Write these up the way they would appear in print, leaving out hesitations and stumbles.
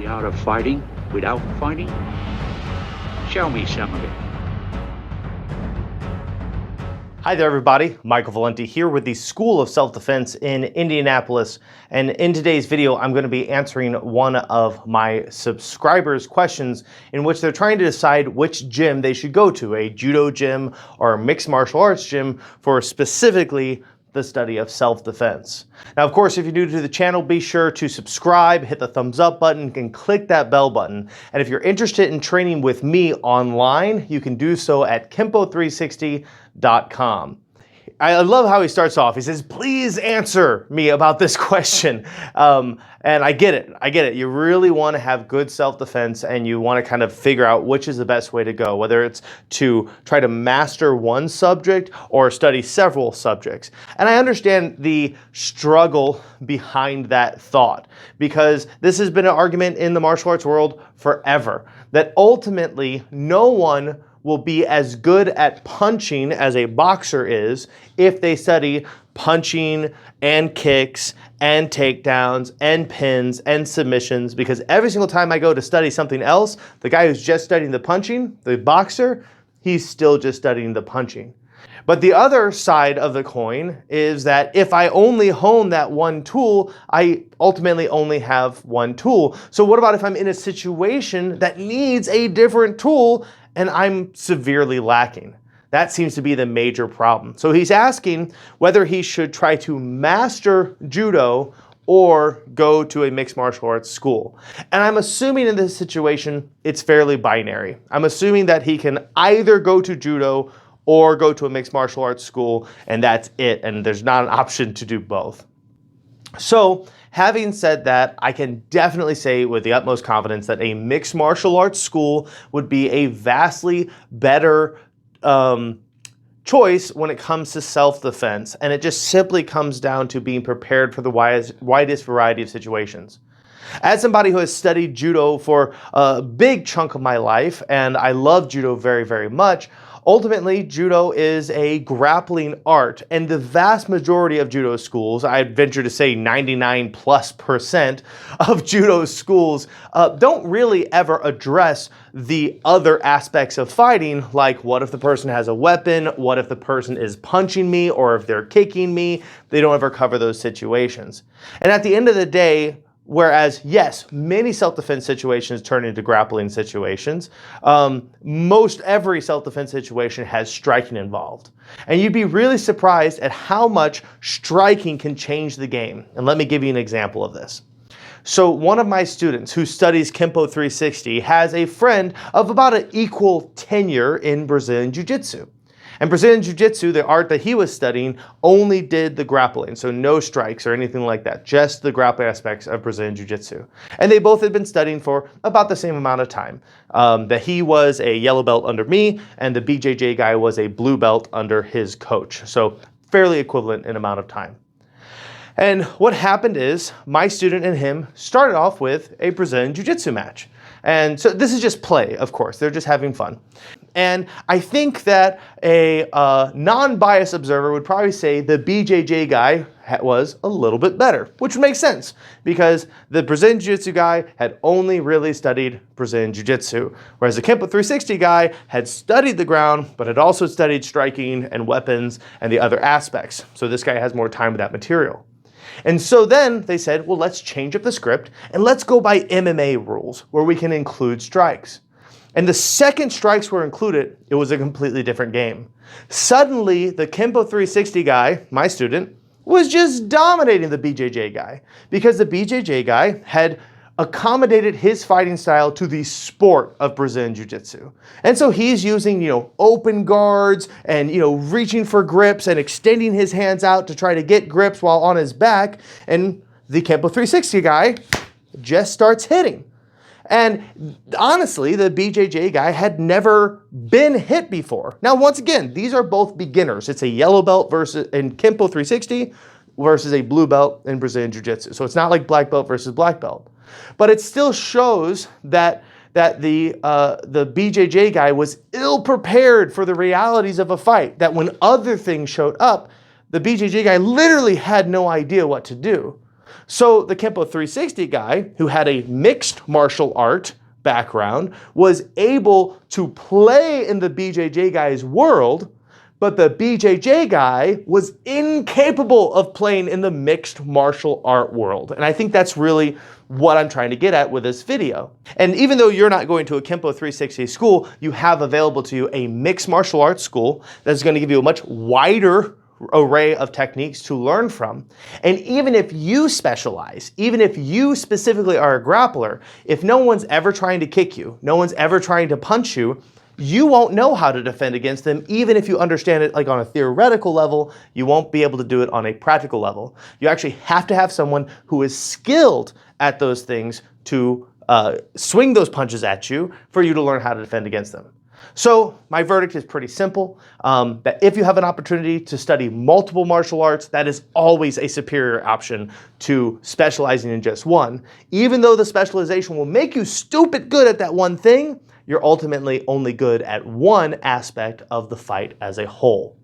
the art of fighting without fighting? Show me some of it. Hi there everybody, Michael Valenti here with the School of Self-Defense in Indianapolis, and in today's video I'm going to be answering one of my subscribers' questions in which they're trying to decide which gym they should go to, a judo gym or a mixed martial arts gym for specifically the study of self-defense. Now, of course, if you're new to the channel, be sure to subscribe, hit the thumbs up button, and click that bell button. And if you're interested in training with me online, you can do so at Kempo360.com. I love how he starts off. He says, please answer me about this question. And I get it. You really want to have good self-defense and you want to kind of figure out which is the best way to go, whether it's to try to master one subject or study several subjects. And I understand the struggle behind that thought, because this has been an argument in the martial arts world forever, that ultimately no one will be as good at punching as a boxer is if they study punching and kicks and takedowns and pins and submissions, because every single time I go to study something else, the guy who's just studying the punching, the boxer, he's still just studying the punching. But the other side of the coin is that if I only hone that one tool, I ultimately only have one tool. So what about if I'm in a situation that needs a different tool and I'm severely lacking? That seems to be the major problem. So he's asking whether he should try to master judo or go to a mixed martial arts school. And I'm assuming in this situation, it's fairly binary. I'm assuming that he can either go to judo or go to a mixed martial arts school, and that's it. And there's not an option to do both. So having said that, I can definitely say with the utmost confidence that a mixed martial arts school would be a vastly better choice when it comes to self-defense. And it just simply comes down to being prepared for the widest variety of situations. As somebody who has studied judo for a big chunk of my life, and I love judo very, very much, ultimately, judo is a grappling art, and the vast majority of judo schools, I'd venture to say 99+% of judo schools, don't really ever address the other aspects of fighting, like what if the person has a weapon, what if the person is punching me, or if they're kicking me. They don't ever cover those situations. And at the end of the day, whereas, yes, many self-defense situations turn into grappling situations, most every self-defense situation has striking involved. And you'd be really surprised at how much striking can change the game. And let me give you an example of this. So one of my students who studies Kempo 360 has a friend of about an equal tenure in Brazilian Jiu-Jitsu. And Brazilian Jiu-Jitsu, the art that he was studying, only did the grappling, so no strikes or anything like that, just the grappling aspects of Brazilian Jiu-Jitsu. And they both had been studying for about the same amount of time. That he was a yellow belt under me, and the BJJ guy was a blue belt under his coach. So fairly equivalent in amount of time. And what happened is my student and him started off with a Brazilian Jiu-Jitsu match. And so this is just play, of course. They're just having fun. And I think that a non-biased observer would probably say the BJJ guy was a little bit better, which would make sense because the Brazilian Jiu-Jitsu guy had only really studied Brazilian Jiu-Jitsu, whereas the Kempo 360 guy had studied the ground, but had also studied striking and weapons and the other aspects. So this guy has more time with that material. And so then they said, well, let's change up the script and let's go by MMA rules where we can include strikes. And the second strikes were included, it was a completely different game. Suddenly, the Kempo 360 guy, my student, was just dominating the BJJ guy because the BJJ guy had accommodated his fighting style to the sport of Brazilian Jiu-Jitsu. And so he's using, open guards and, reaching for grips and extending his hands out to try to get grips while on his back. And the Kempo 360 guy just starts hitting. And honestly, the BJJ guy had never been hit before. Now, once again, these are both beginners. It's a yellow belt versus in Kempo 360 versus a blue belt in Brazilian Jiu-Jitsu. So it's not like black belt versus black belt. But it still shows that the BJJ guy was ill-prepared for the realities of a fight, that when other things showed up, the BJJ guy literally had no idea what to do. So the Kempo 360 guy, who had a mixed martial art background, was able to play in the BJJ guy's world, but the BJJ guy was incapable of playing in the mixed martial art world. And I think that's really what I'm trying to get at with this video. And even though you're not going to a Kempo 360 school, you have available to you a mixed martial arts school that's going to give you a much wider array of techniques to learn from. And even if you specialize, even if you specifically are a grappler, if no one's ever trying to kick you, no one's ever trying to punch you, you won't know how to defend against them. Even if you understand it like on a theoretical level, you won't be able to do it on a practical level. You actually have to have someone who is skilled at those things to swing those punches at you for you to learn how to defend against them. So my verdict is pretty simple, that if you have an opportunity to study multiple martial arts, that is always a superior option to specializing in just one. Even though the specialization will make you stupid good at that one thing, you're ultimately only good at one aspect of the fight as a whole.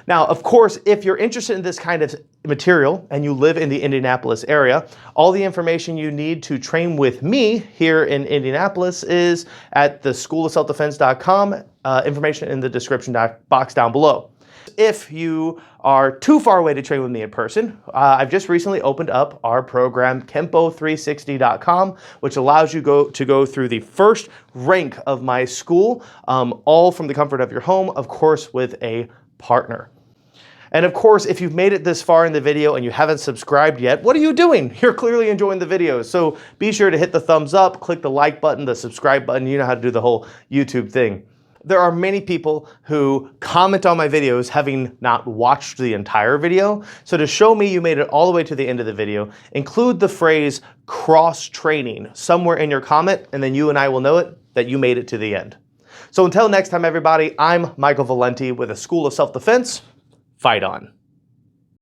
Now, of course, if you're interested in this kind of material and you live in the Indianapolis area, all the information you need to train with me here in Indianapolis is at the schoolofselfdefense.com, information in the description box down below. If you are too far away to train with me in person, I've just recently opened up our program, Kempo360.com, which allows you to go through the first rank of my school, all from the comfort of your home, of course, with a partner. And of course, if you've made it this far in the video and you haven't subscribed yet, what are you doing? You're clearly enjoying the videos. So be sure to hit the thumbs up, click the like button, the subscribe button. You know how to do the whole YouTube thing. There are many people who comment on my videos having not watched the entire video. So to show me you made it all the way to the end of the video, include the phrase cross-training somewhere in your comment, and then you and I will know it that you made it to the end. So until next time, everybody, I'm Michael Valenti with the School of Self-Defense. Fight on.